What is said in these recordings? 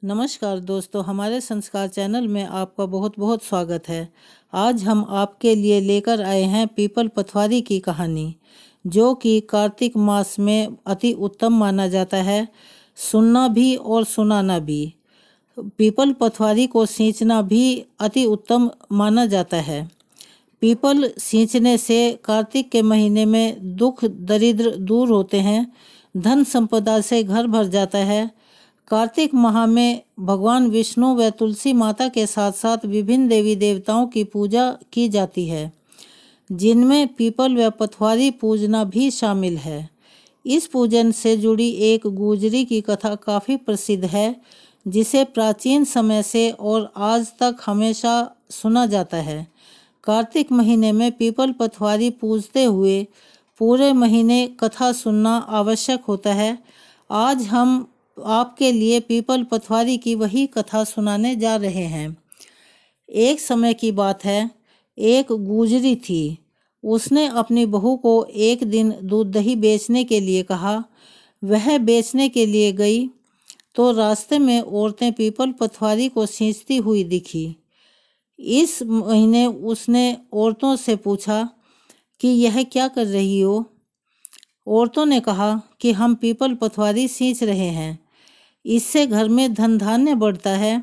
नमस्कार दोस्तों, हमारे संस्कार चैनल में आपका बहुत बहुत स्वागत है। आज हम आपके लिए लेकर आए हैं पीपल पथवारी की कहानी, जो कि कार्तिक मास में अति उत्तम माना जाता है, सुनना भी और सुनाना भी। पीपल पथवारी को सींचना भी अति उत्तम माना जाता है। पीपल सींचने से कार्तिक के महीने में दुख दरिद्र दूर होते हैं, धन संपदा से घर भर जाता है। कार्तिक माह में भगवान विष्णु व तुलसी माता के साथ साथ विभिन्न देवी देवताओं की पूजा की जाती है, जिनमें पीपल व पथवारी पूजना भी शामिल है। इस पूजन से जुड़ी एक गुजरी की कथा काफ़ी प्रसिद्ध है, जिसे प्राचीन समय से और आज तक हमेशा सुना जाता है। कार्तिक महीने में पीपल पथवारी पूजते हुए पूरे महीने कथा सुनना आवश्यक होता है। आज हम आपके लिए पीपल पथवारी की वही कथा सुनाने जा रहे हैं। एक समय की बात है, एक गुजरी थी। उसने अपनी बहू को एक दिन दूध दही बेचने के लिए कहा। वह बेचने के लिए गई तो रास्ते में औरतें पीपल पथवारी को सींचती हुई दिखी। इस महीने उसने औरतों से पूछा कि यह क्या कर रही हो। औरतों ने कहा कि हम पीपल पथवारी सींच रहे हैं, इससे घर में धन धान्य बढ़ता है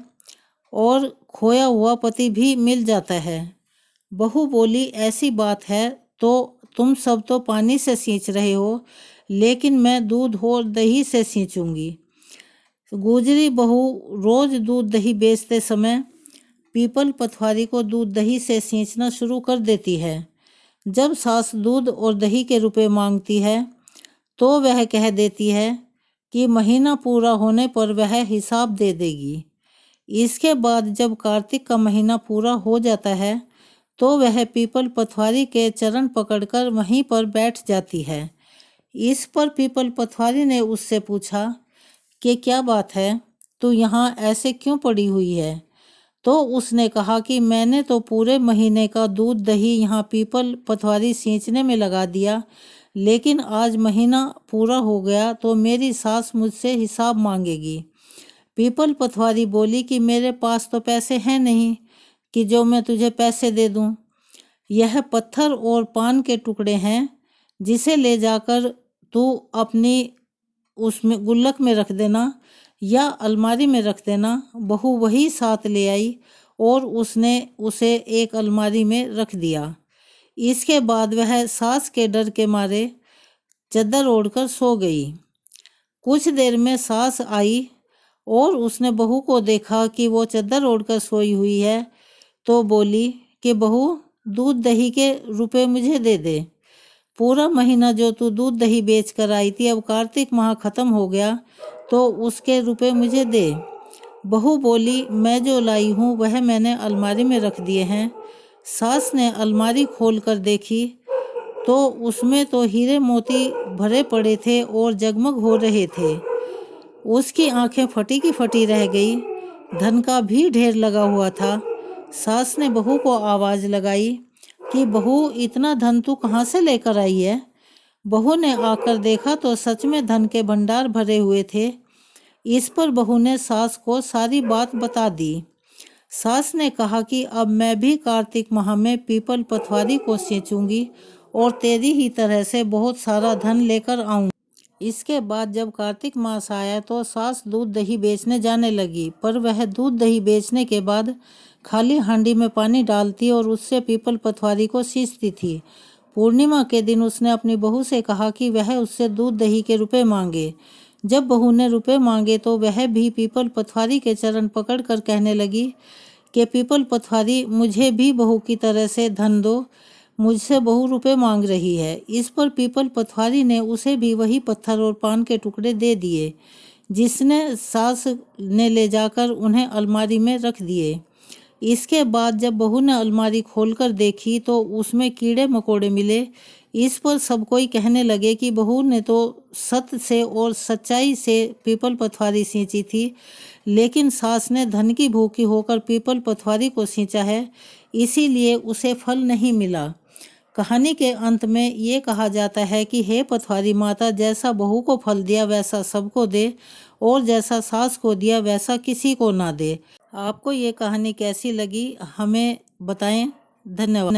और खोया हुआ पति भी मिल जाता है। बहू बोली, ऐसी बात है तो तुम सब तो पानी से सींच रहे हो, लेकिन मैं दूध और दही से सींचूंगी। गुजरी बहू रोज दूध दही बेचते समय पीपल पथवारी को दूध दही से सींचना शुरू कर देती है। जब सास दूध और दही के रुपए मांगती है तो वह कह देती है कि महीना पूरा होने पर वह हिसाब दे देगी। इसके बाद जब कार्तिक का महीना पूरा हो जाता है तो वह पीपल पथवारी के चरण पकड़कर वहीं पर बैठ जाती है। इस पर पीपल पथवारी ने उससे पूछा कि क्या बात है, तू यहाँ ऐसे क्यों पड़ी हुई है। तो उसने कहा कि मैंने तो पूरे महीने का दूध दही यहाँ पीपल पथवारी सींचने में लगा दिया, लेकिन आज महीना पूरा हो गया तो मेरी सास मुझसे हिसाब मांगेगी। पीपल पथवारी बोली कि मेरे पास तो पैसे हैं नहीं कि जो मैं तुझे पैसे दे दूं। यह पत्थर और पान के टुकड़े हैं, जिसे ले जाकर तू अपनी उसमें गुल्लक में रख देना या अलमारी में रख देना। बहू वही साथ ले आई और उसने उसे एक अलमारी में रख दिया। इसके बाद वह सास के डर के मारे चद्दर ओढ़कर सो गई। कुछ देर में सास आई और उसने बहू को देखा कि वो चद्दर ओढ़कर सोई हुई है, तो बोली कि बहू, दूध दही के रुपए मुझे दे दे। पूरा महीना जो तू दूध दही बेच कर आई थी, अब कार्तिक माह खत्म हो गया तो उसके रुपए मुझे दे। बहू बोली, मैं जो लाई हूँ वह मैंने अलमारी में रख दिए हैं। सास ने अलमारी खोल कर देखी तो उसमें तो हीरे मोती भरे पड़े थे और जगमग हो रहे थे। उसकी आंखें फटी की फटी रह गई। धन का भी ढेर लगा हुआ था। सास ने बहू को आवाज़ लगाई कि बहू, इतना धन तू कहाँ से लेकर आई है। बहू ने आकर देखा तो सच में धन के भंडार भरे हुए थे। इस पर बहू ने सास को सारी बात बता दी। सास ने कहा कि अब मैं भी कार्तिक माह में पीपल पथवारी को सींचूंगी और तेरी ही तरह से बहुत सारा धन लेकर आऊंगी। इसके बाद जब कार्तिक मास आया तो सास दूध दही बेचने जाने लगी, पर वह दूध दही बेचने के बाद खाली हांडी में पानी डालती और उससे पीपल पथवारी को सींचती थी। पूर्णिमा के दिन उसने अपनी बहू से कहा कि वह उससे दूध दही के रुपए मांगे। जब बहू ने रुपए मांगे तो वह भी पीपल पथवारी के चरण पकड़कर कहने लगी कि पीपल पथवारी, मुझे भी बहू की तरह से धन दो, मुझसे बहू रुपए मांग रही है। इस पर पीपल पथवारी ने उसे भी वही पत्थर और पान के टुकड़े दे दिए, जिसने सास ने ले जाकर उन्हें अलमारी में रख दिए। इसके बाद जब बहू ने अलमारी खोलकर देखी तो उसमें कीड़े मकोड़े मिले। इस पर सब कोई कहने लगे कि बहू ने तो सत्य से और सच्चाई से पीपल पथवारी सींची थी, लेकिन सास ने धन की भूखी होकर पीपल पथवारी को सींचा है, इसीलिए उसे फल नहीं मिला। कहानी के अंत में ये कहा जाता है कि हे पथवारी माता, जैसा बहू को फल दिया वैसा सबको दे और जैसा सास को दिया वैसा किसी को ना दे। आपको ये कहानी कैसी लगी हमें बताएं। धन्यवाद।